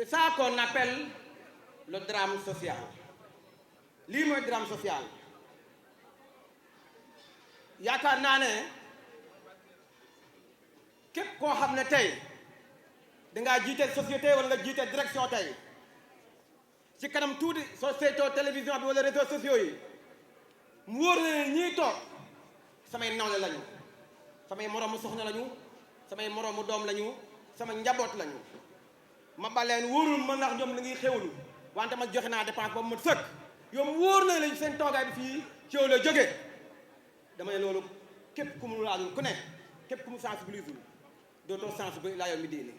C'est ça qu'on appelle le drame social. lii mooy drame social yaakaar naa ne képp koo xam ne tey dangaa jiite société wala nga jiite direction tey ci kanam tuuti soo seetoo télévision bi wala réseaux sociaux yi mu wóor na ne ñiy toog samay nawle lañu samay moroomu soxna lañu samay moroomu doom lañu sama njaboot lañu ma baleen wóorul ma ndax ñoom la ngi xewlu wante ma joxe naa dépense ba mu mat sëkk yow mu wóor na lañ seen toogaay bi fii ci yow la jóge dama ne loolu képp ku mu laalul ku ne képp ku mu sensibiliser dootoo sensibiliser laa yow mi diine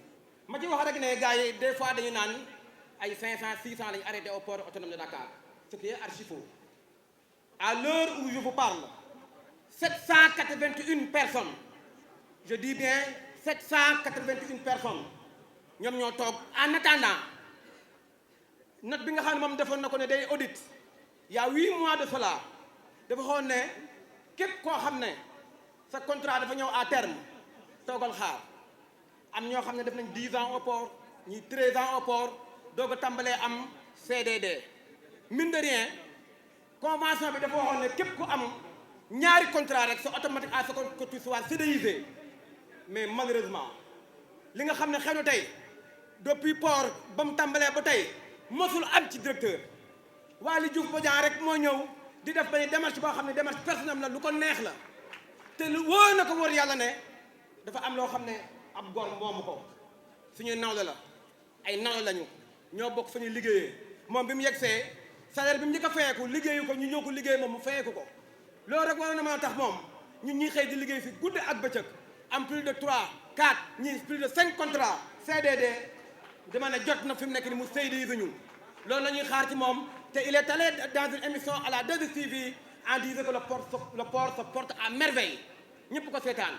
ma ci wax rek ne gars yi des fois dañu naan ay 500 600 lañu arrêté au port autonome de Dakar ce qui est archi faux. À l'heure où je vous parle 781 personnes je dis bien 781 personnes ñoom ñoo toog en attendant note bi nga xam ne moom defoon na ko ne day audit il y a 8 mois de cela dafa xoon ne képp koo xam ne sa contrat dafa ñëw à terme toogal xaar am ñoo xam ne def nañ 10 ans au port ñi 13 ans au port doog a tàmbalee am CDD mine de rien convention bi dafa waxoon ne képp ku am ñaari contrat rek c'est automatique à ce que tu sois CDIsé mais malheureusement li nga xam ne xew na tey depuis port ba mu tàmbalee ba tey mosul am ci directeur Waly Diouf Bodian rek moo ñëw di def benn démarche boo xam ne démarche personnelle la lu ko neex la te lu wóor na ko wóor yàlla ne dafa am loo xam ne ab góor moomu ko suñuy nawle la ay nawle lañu ñoo bokk suñuy liggéeyee moom bi mu yegsee salaire bi mu njëkk a fayeeku liggéeyu ko ñu ñëw ko liggéey moom mu fayeeku ko loolu rek war na mën a tax moom ñun ñuy xëy di liggéey fi guddi ak bëccëg am plus de 3 4 ñii plus de 5 contrats CDD dama ne jot na fi mu nekk ni mu CDI ñu loolu la ñuy xaar ci moom te il est allé dans une émission à la 2STV en disant que le port se porte à merveille ñëpp ko seetaan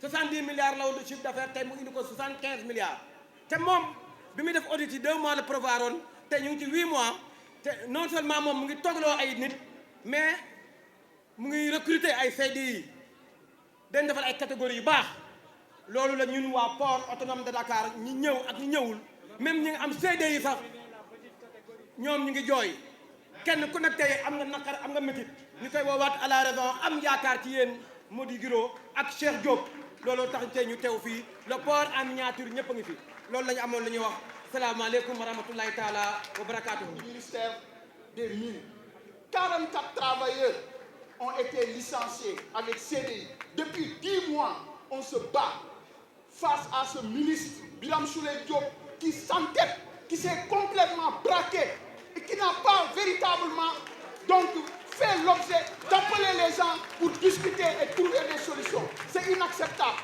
70 milliards la woon de chiffre d'affaires tey mu indi ko 75 milliards te moom bi muy def audit yi 2 mois la prévoir woon te ñu ngi ci 8 mois te non seulement moom mu ngi toogloo ay nit mais mu ngi recruter ay CDI dañ defal ay catégories yu baax loolu la ñun waa port autonome de Dakar ñi ñëw ak ñi ñëwul même ñi nga am CDI sax ñoom ñu ngi jooy kenn ku nekk tey am nga naqar am nga métit ñu koy woowaat à la raison am yaakaar ci yéen Mody Guiro ak Cheikh Diop looloo tax tey ñu teew fii le port en miniature ñëpp a ngi fi loolu la ñu amoon la ñuy wax salaamaaleykum wa rahmatullahi taala wa barakaatuhu. Ministère des Mines 44 travailleurs ont été licenciés avec CDI. Depuis 10 mois, on se bat face à ce ministre Birame Souleye Diop qui s'entête, qui s'est complètement braqué et qui n'a pas véritablement donc fait l'objet d'appeler les gens pour discuter et trouver des solutions. C'est inacceptable.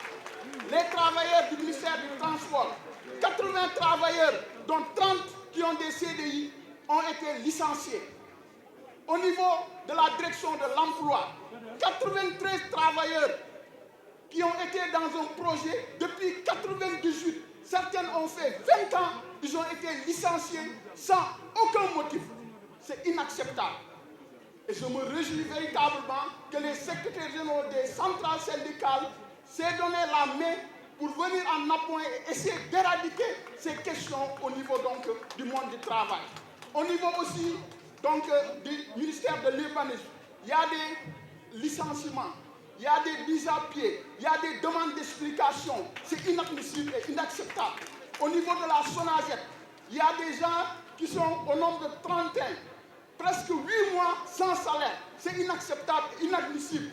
Les travailleurs du ministère du Transport, 80 travailleurs, dont 30 qui ont des CDI, ont été licenciés. Au niveau de la direction de l'emploi, 93 travailleurs qui ont été dans un projet depuis 98. Certains ont fait 20 ans, ils ont été licenciés sans aucun motif. C'est inacceptable. Et je me réjouis véritablement que les secrétaires généraux des centrales syndicales s'aient donné la main pour venir en appoint et essayer d'éradiquer ces questions au niveau donc du monde du travail. Au niveau aussi donc du ministère de l'urbanisme, il y a des licenciements, il y a des mises à pied, il y a des demandes d'explication. C'est inadmissible et inacceptable. Au niveau de la SONAGED, il y a des gens qui sont au nombre de 31, presque 8 mois sans salaire. C'est inacceptable et inadmissible.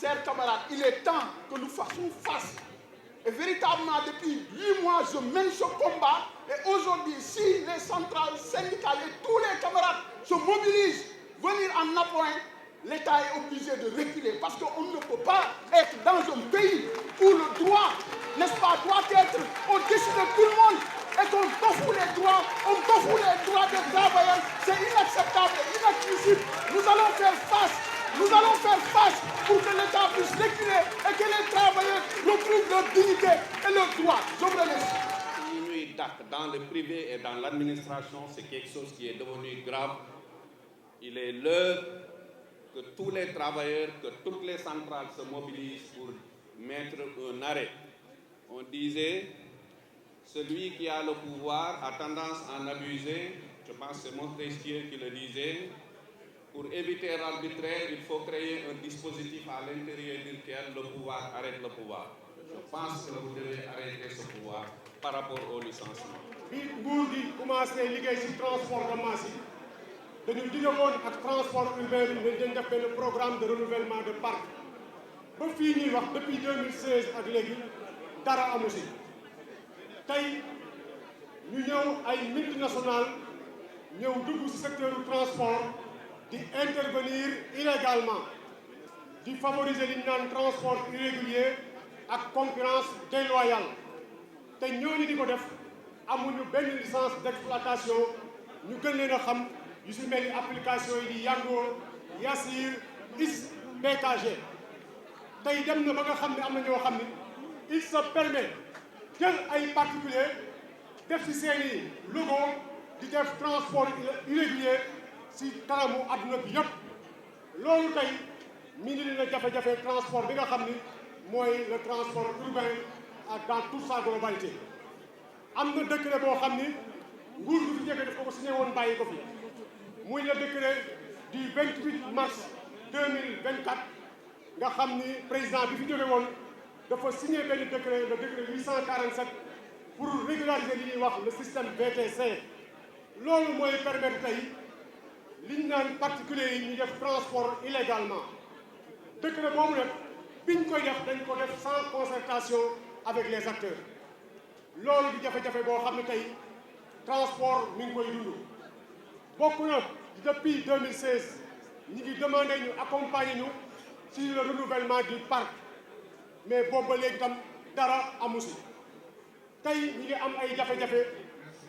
Chers camarades, il est temps que nous fassions face. Et véritablement, depuis 8 mois, je mène ce combat. Et aujourd'hui, si les centrales syndicales et tous les camarades se mobilisent, venir en appoint, l'État est obligé de reculer. Parce qu'on ne peut pas être dans un pays où le droit, n'est-ce pas, doit être au-dessus de tout le monde. Et qu'on bafoue les droits, on bafoue les droits des travailleurs. C'est inacceptable et inadmissible. Nous allons faire face. Nous allons faire face pour que l'État puisse reculer et que les travailleurs retrouvent leur dignité et leurs droits. Je vous remercie. Dans le privé et dans l'administration, c'est quelque chose qui est devenu grave. Il est l'heure que tous les travailleurs, que toutes les centrales se mobilisent pour mettre un arrêt. On disait, celui qui a le pouvoir a tendance à en abuser. Je pense que c'est Montesquieu qui le disait. Pour éviter l'arbitraire, il faut créer un dispositif à l'intérieur duquel le pouvoir arrête le pouvoir. Je pense que vous devez arrêter ce pouvoir par rapport au licenciement. bi nguur gi commencé liggéey ci transport de masse yi dañu dige woon ak transport urbain bi dañ def benn programme de renouvellement de parc ba fii ñuy wax depuis 2016 ak léegi dara amu si tey ñu ñëw ay multinationales ñëw dugg ci secteur du transport di intervenir illégalement di favoriser li ñu naan transport irrégulier ak concurrence déloyale te ñooñu di ko def amuñu benn licence d'exploitation ñu gën leen a xam yu si mel ni application yi di Yango Yassir IS BKG tey dem na ba nga xam ne am na ñoo xam ne il se permet jël ay particulier def ci seeni logo di def transport irrégulier si kanamu adduna bi yëpp loolu tey mi ngi leen a jafe-jafe transport bi nga xam ni mooy le transport urbain dans toute sa globalité. am na décret boo xam ni nguur gi fi njëkk def ko signé woon bàyyi ko fi muy le décret du 28 mars 2024 nga xam ni président bi fi jóge woon dafa signé benn décret le décret 847 pour régulariser li ñuy wax le système VTC loolu mooy permettre tey li ñu naan particulier yi ñu def transport illégalement décret boobu nag biñ koy def dañ ko def sans concertation avec les acteurs loolu di jafe-jafe boo xam ne tey transport mi ngi koy dund bokk na depuis 2016 ñi ngi demandé ñu accompagner ñu ci le renouvellement du parc mais boobu ba léegi tam dara amu si tey ñi ngi am ay jafe-jafe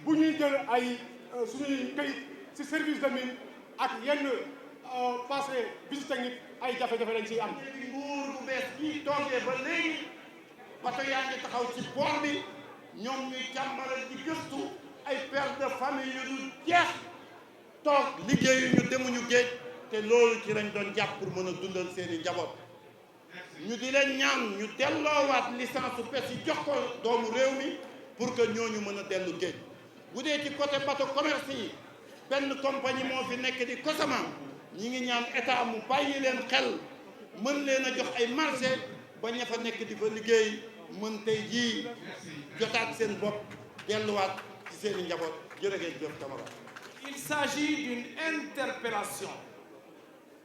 bu ñuy jël ay suñuy këyit ci service de mine ak yenn passé visite technique ay jafe-jafe lañ ciy am. nguur bu bees bii toogee ba léegi bato yaa ngi taxaw ci port bi ñoom ñuy càmbaral di gëstu ay pères de famille yu dul jeex toog liggéeyu ñu demuñu géej te loolu ci lañ doon jàpp pour mën a dundal seeni njaboot ñu di leen ñaan ñu delloowaat licence su pêche yi jox ko doomu réew mi pour que ñooñu mën a dellu géej bu dee ci côté bateau commerce yi benn compagnie moo fi nekk di Cosama ñi ngi ñaan état mu bàyyi leen xel mën leen a jox ay marché ba ña fa nekk di fa liggéey mën tey jii jotaat seen bopp delluwaat ci seen i njaboot jërëjëf jëf Camara. Il s'agit d'une interpellation.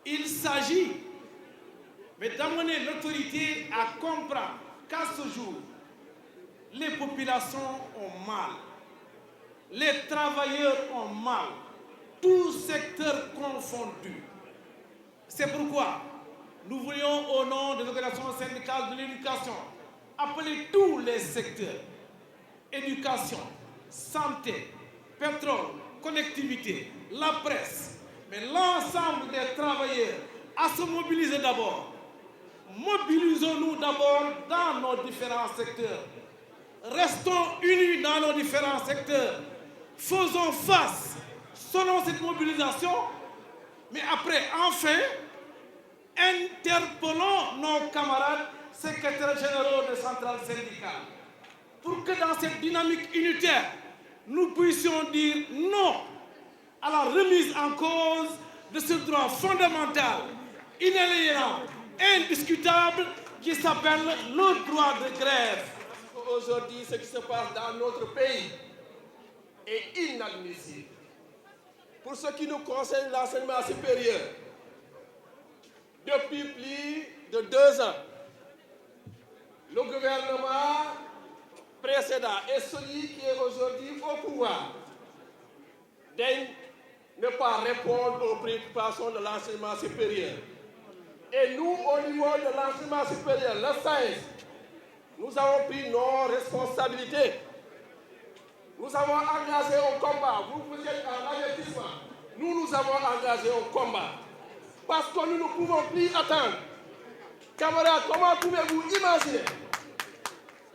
Il s'agit mais d'amener l'autorité à comprendre qu'à ce jour, les populations ont mal, les travailleurs ont mal, tous secteurs confondus. C'est pourquoi nous voulions, au nom de l'organisation syndicale de l'éducation, appeler tous les secteurs, éducation, santé, pétrole, connectivité, la presse, mais l'ensemble des travailleurs à se mobiliser d'abord. Mobilisons-nous d'abord dans nos différents secteurs. Restons unis dans nos différents secteurs. Faisons face selon cette mobilisation, mais après, enfin, interpellons nos camarades secrétaires généraux des centrales syndicales pour que dans cette dynamique unitaire, nous puissions dire non à la remise en cause de ce droit fondamental, inaliénable, indiscutable, qui s'appelle le droit de grève. Aujourd'hui, ce qui se passe dans notre pays est inadmissible. Pour ce qui nous concerne l'enseignement supérieur, depuis plus de 2 ans, le gouvernement précédent et celui qui est aujourd'hui au pouvoir daigne ne pas répondre aux préoccupations de l'enseignement supérieur. Et nous, au niveau de l'enseignement supérieur, le SAES, nous avons pris nos responsabilités. Nous avons engagé un combat. Vous êtes en avertissement. Nous avons engagé un combat. Parce que nous ne pouvons plus attendre. Camarades, comment pouvez-vous imaginer,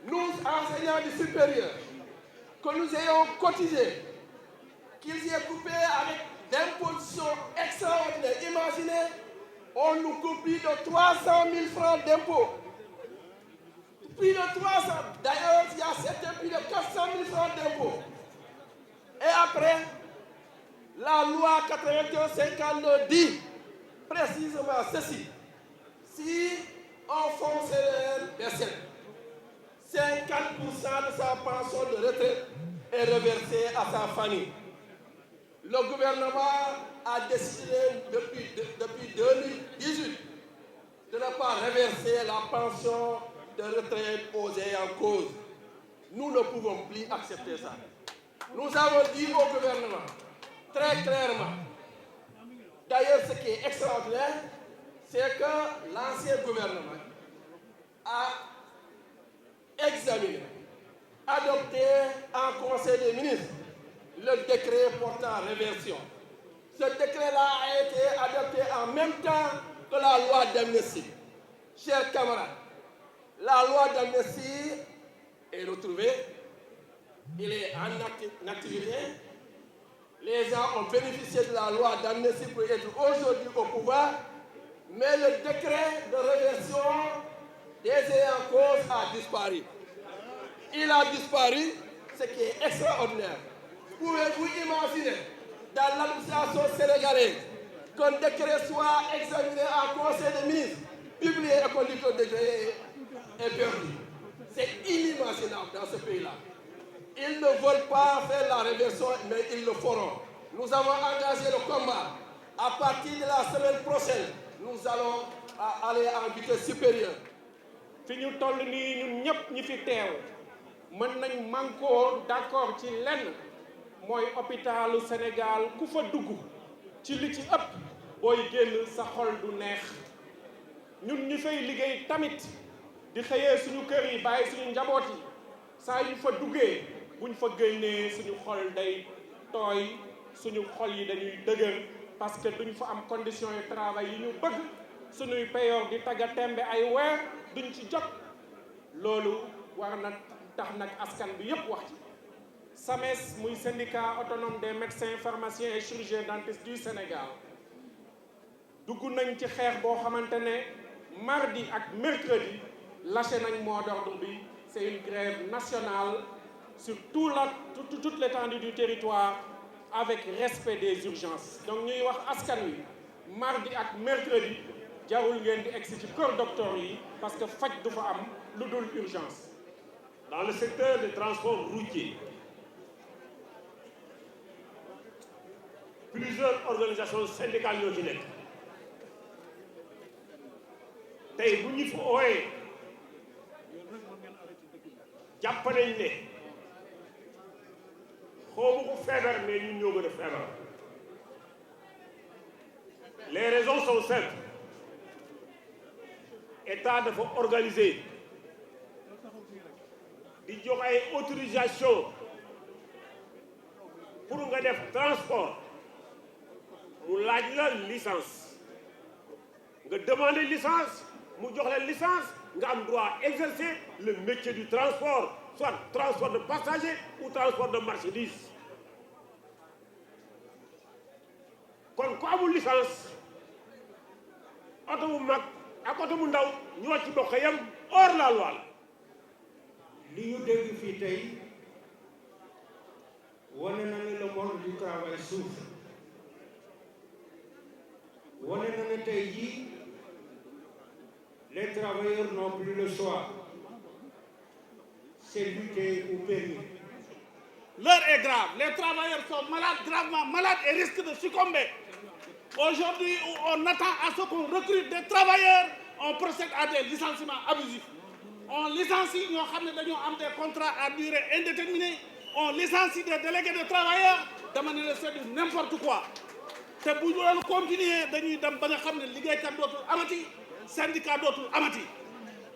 nous, enseignants du supérieur, que nous ayons cotisé, qu'ils aient coupé avec d'impositions extraordinaires. Imaginez, on nous coupe plus de 300 000 francs d'impôts. plus de 300. D'ailleurs, il y a certains plus de 400 000 francs d'impôts. Et après, la loi 81-52 dit précisément ceci. Si un fonctionnaire décède, 50% de sa pension de retraite est reversée à sa famille. Le gouvernement a décidé depuis 2018 de ne pas reverser la pension de retraite aux ayants cause. Nous ne pouvons plus accepter ça. Nous avons dit au gouvernement très clairement. D'ailleurs, ce qui est extraordinaire, c'est que l'ancien gouvernement a examiné, adopté en Conseil des ministres le décret portant réversion. Ce décret-là a été adopté en même temps que la loi d'amnistie. Chers camarades, la loi d'amnistie est retrouvée, il est en activité. Les gens ont bénéficié de la loi d'amnistie pour être aujourd'hui au pouvoir, mais le décret de réversion des ayants cause a disparu. Il a disparu, ce qui est extraordinaire. Pouvez-vous imaginer, dans l'administration sénégalaise, qu'un décret soit examiné en Conseil des ministres, publié et qu'on dit que le décret est perdu? C'est inimaginable dans ce pays-là. Ils ne veulent pas faire la réversion, mais ils le feront. Nous avons engagé le combat. À partir de la semaine prochaine, nous allons aller en vitesse supérieure. fi ñu toll nii ñun ñëpp ñi fi teew mën nañ mànkoo d'accord ci lenn mooy hôpitalu Sénégal ku fa dugg ci li ci ëpp booy génn sa xol du neex ñun ñi fay liggéey tamit di xëyee suñu kër yi bàyyi suñu njaboot yi saa yu fa duggee buñ fa génnee suñu xol day tooy suñu xol yi dañuy dëgër parce que duñ fa am conditions de travail yi ñu bëgg suñuy payoor di tagga tembe ay weer duñ ci jot loolu war na tax nag askan bi yépp wax ci SAMES muy syndicat autonome des médecins pharmaciens et chirurgiens dentistes du Sénégal dugg nañ ci xeex boo xamante ne mardi ak mercredi lâché nañ mot d'ordre bi. C'est une grève nationale sur toute l'étendue du territoire avec respect des urgences. Donc ñuy wax askan wi mardi ak mercredi jarul ngeen di egsi ci kër docteur yi parce que faj du fa am lu dul urgence. Dans le secteur des transports routiers, plusieurs organisations syndicales ñoo ci nekk tey bu ñu fa ooyee jàpp nañ ne xawma ko feebar mais ñun ñoo gën a feebar. Les raisons sont simples. État dafa organiser di jox ay autorisation pour nga def transport mu laaj la licence nga demander licence mu jox la licence nga am droit exercer le métier du transport, soit transport de passagers ou transport de marchandises. kon ku amul licence oto bu mag ak oto bu ndaw ñoo ci bokk yam hors la loi la. li ñu dégg fii tey wane na ne le monde du travail souffre wane na ne tey jii les travailleurs n'ont plus le choix, c'est lutter ou périr. L'heure est grave, les travailleurs sont malades, gravement malades et risquent de succomber. Aujourd'hui, on attend à ce qu'on recrute des travailleurs, on procède à des licenciements abusifs. On licencie ñoo xam ne dañoo am des contrats à durée indéterminée, on licencie des délégués de travailleurs dama ne c'est du n'importe quoi. te bu ñu doon continuer dañuy dem ba nga xam ne liggéeykat dootul amati, syndicat dootul amati.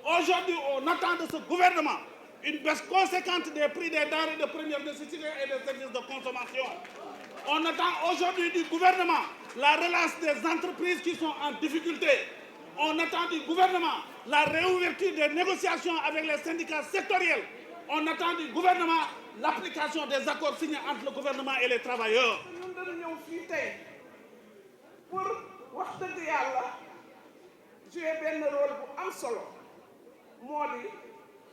Aujourd'hui, on attend de ce gouvernement une baisse conséquente des prix des denrées de première nécessité et des services de consommation. On attend aujourd'hui du gouvernement la relance des entreprises qui sont en difficulté. On attend du gouvernement la réouverture des négociations avec les syndicats sectoriels. On attend du gouvernement l'application des accords signés entre le gouvernement et les travailleurs. Ñun dañu ñëw fii tey pour wax dëgg yàlla jouer benn rôle bu am solo moo di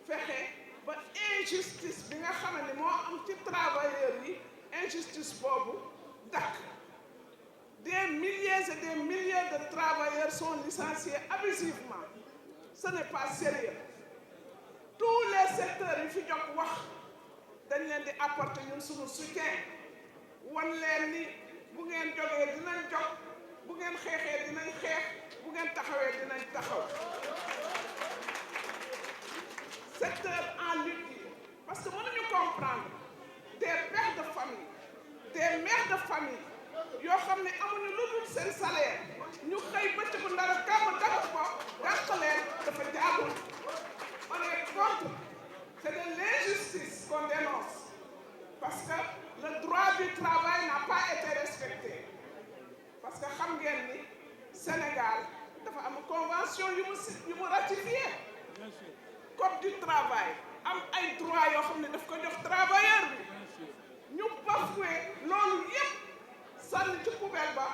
fexe ba injustice bi nga xam ne moo am ci travailleurs yi injustice boobu dakk. Des milliers et des milliers de travailleurs sont licenciés abusivement. Ce n'est pas sérieux. Tous les secteurs yi fi jot wax dañ leen di apporter ñun suñu soutien wan leen ni bu ngeen jógee dinañ jóg bu ngeen xeexee dinañ xeex bu ngeen taxawee dinañ taxaw. Secteur en lutte yi parce que mënuñu comprendre des pères de famille des mères de famille yoo xam ne amuñu lu dul seen salaire ñu xëy bëccëgu ndara kàmm dagg ko gàtt leen dafa jaadul. On est contre. C'est de l'injustice qu'on dénonce parce que le droit du travail n'a pas été respecté parce que xam ngeen ni Sénégal dafa am convention yu mu ratifié code du travail am ay droits yoo xam ne daf ko jox travailleur bi ñu bafoué loolu yépp sànni ci poubelle ba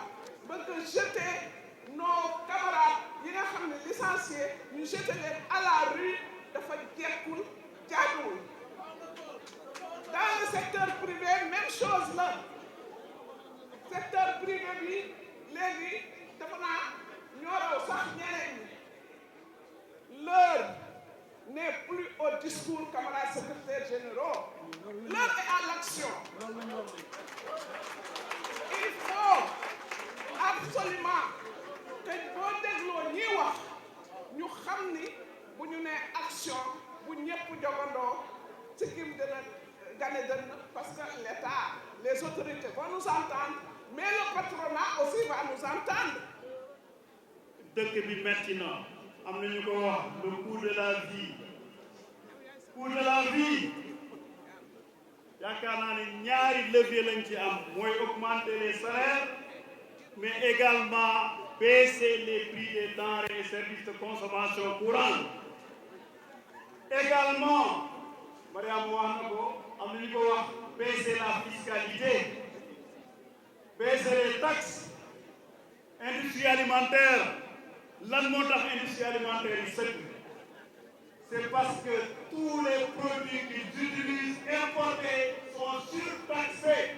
bëgg jeter nos camarades yi nga xam ne licenciés ñu jeter leen à la rue dafa jekkul jaaduwul. Dans le secteur privé même chose la secteur privé bi léegi dafa naa ñoo raw sax ñeneen ñi. L'heure n'est plus au discours camarades secrétaires généraux, l'heure est à l'action. Il faut absolument que boo dégloo ñiy wax ñu xam ni bu ñu nee action bu ñëpp jogandoo ci kim dina gane dënn parce que l'État, les autorités vont nous entendre mais le patronat aussi va nous entendre. dëkk bi metti na am na ñu ko wax le coût de la vie. Coût de la vie yaakaar naa ne ñaari levier lañ ci am mooy augmenter les salaires mais également baisser les prix des denrées et services de consommation courante. Également Mariam wax na ko am na ñu ko wax baisser la fiscalité, baisser les taxes. Industrie alimentaire lan moo tax industrie alimentaire yi sëkk c'est parce que tous les produits qu'ils utilisent importés sont surtaxés.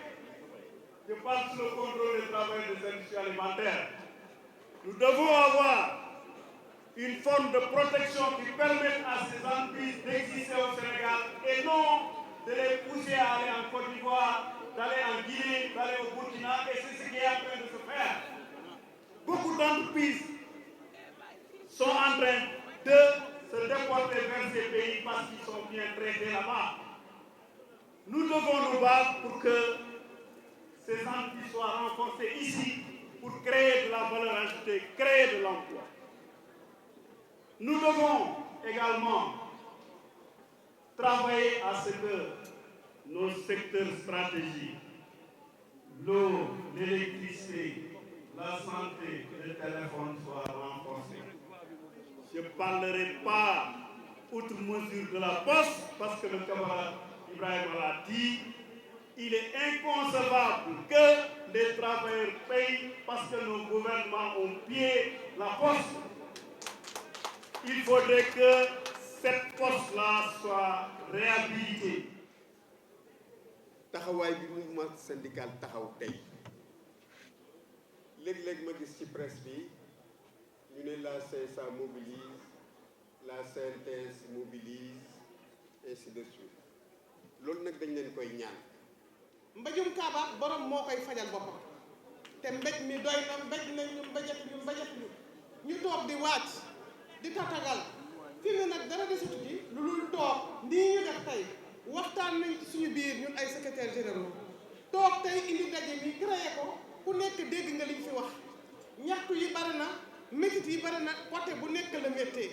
Je parle sous le contrôle des travailleurs des industries alimentaires. Nous devons avoir une forme de protection qui permette à ces entreprises d'exister au Sénégal et non de les pousser à aller en Côte d'Ivoire, d'aller en Guinée, d'aller au Burkina, et c'est ce qui est en train de se faire. Beaucoup d'entreprises sont en train de se déporter vers ces pays parce qu'ils sont bien traités là-bas. Nous devons nous battre pour que ces entreprises soient renforcées ici pour créer de la valeur ajoutée, créer de l'emploi. Nous devons également travailler à ce que nos secteurs stratégiques, l'eau, l'électricité, la santé, le téléphone soient renforcés. Je ne parlerai pas outre mesure de la poste parce que le camarade Ibrahim l'a dit. Il est inconcevable que les travailleurs payent parce que nos gouvernements ont pillé la poste. Il faudrait que cette poste-là soit réhabilitée. taxawaay bi mouvement syndical taxaw tey léeg-léeg ma gis ci presse bi ñu ne la CSA mobilise la CNTS mobilise ainsi de suite loolu nag dañ leen koy ñaan. mbéjum kaabaat borom moo koy fajal boppam te mbéj mi doy na mbéj nañ ñu mbéjat ñu toog di wàcc di tatagal fi mu ne nag dara desatu ci lu dul toog nii ñu def tey waxtaan nañ ci suñu biir ñun ay secrétaire généraux toog tey indi daje mi créé ko ku nekk dégg nga liñ fi wax ñaxtu yi bari na métit yi bari na côté bu nekk la méttee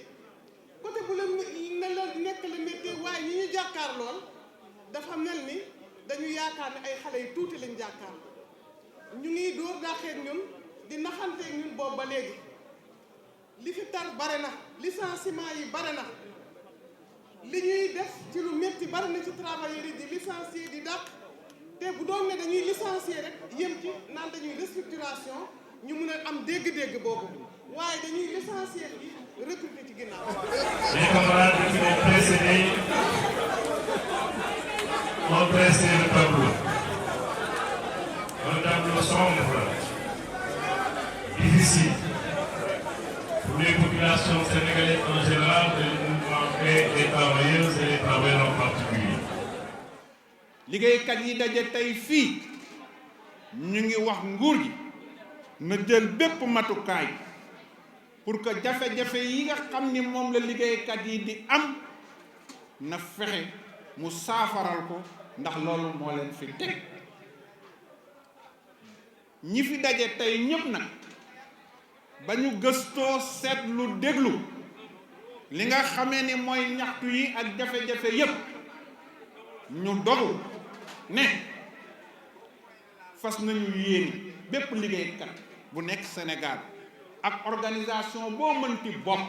côté bu la nekk la méttee waaye ñi ñu jàkkaar lool dafa mel ni dañu yaakaar ne ay xale yu tuuti lañ jàkkaar ñu ngi dóor dàqeeg ñun di naxanteeg ñun boobu ba léegi li fi tar bare na licenciement yi bare na li ñuy def ci lu métti bare na ci travailleurs yi di licencier di dàq te bu doon ne dañuy licencier rek yem ci naan dañuy restructuration ñu mun a am dégg-dégg boobu waaye dañuy l'essentiel bi recruter ci ginnaaw. Les camarades qui m'ont précédé ont dressé le tableau. Un tableau sombre, difficile pour les populations sénégalaises en général et le mouvement des travailleuses et des travailleurs en particulier. liggéeykat yi daje tey fii ñu ngi wax nguur gi na jël bépp matukaay pour que jafe-jafe yi nga xam ni moom la liggéeykat yi di am na fexe mu saafaral ko ndax loolu moo leen fi teg ñi fi daje tey ñëpp nag ba ñu gëstoo seetlu déglu li nga xamee ni mooy ñaxtu yi ak jafe-jafe yépp ñu dogu ne fas nañu yéene bépp liggéeykat bu nekk Sénégal ak organisation boo mënti bokk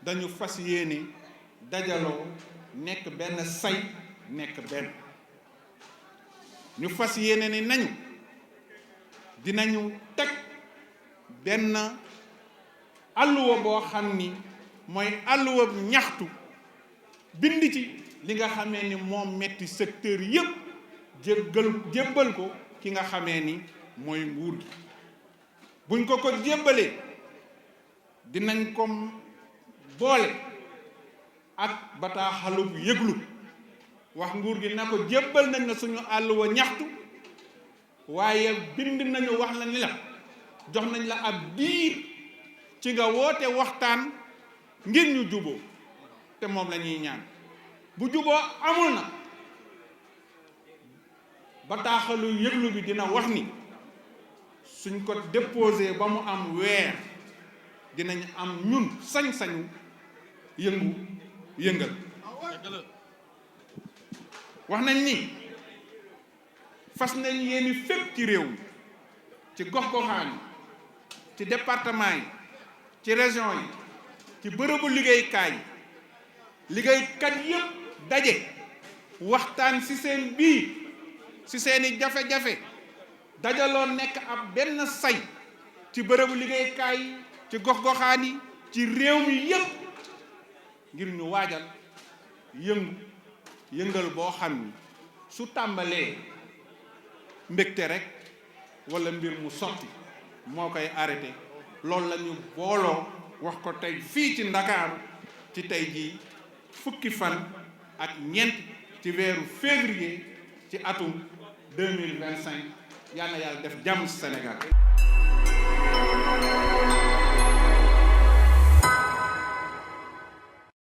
dañu fas yéene dajaloo nekk benn say nekk benn ñu fas yéene ni nañu dinañu teg benn alluwa boo xam ni mooy alluwa ñaxtu bind ci li nga xamee ni moom metti secteur yépp jébbal ko ki nga xamee ni mooy nguur gi buñ ko jébbalee dinañ ko boole ak bataaxalub yëglu wax nguur gi na ko jébbal nañ na suñu àlluwa ñaxtu waaye bind nañu wax la ni la jox nañ la ab diir ci nga woote waxtaan ngir ñu juboo te moom la ñuy ñaan bu juboo amul na bataaxalu yëglu bi dina wax ni suñ ko déposé ba mu am weer dinañ am ñun sañ-sañu yëngal wax nañ ni fas nañ yéeni fépp ci réew mi ci gox-goxaan yi ci département yi ci région yi ci bërëbu liggéeykaay yi liggéeykat yépp daje waxtaan ci seen biir ci seeni jafe-jafe dajaloo nekk ab benn say ci bërëbu liggéeykaay yi ci gox-goxaan yi ci réew mi yépp ngir ñu waajal yëngal boo xam ni su tàmbalee mbégte rek walla mbir mu sotti moo koy arrêté loolu la ñu booloo wax ko tey fii ci Ndakaaru ci tey jii fukki fan ak ñeent ci weeru février ci atum 2025 yal na yàlla def jàmm ci Sénégal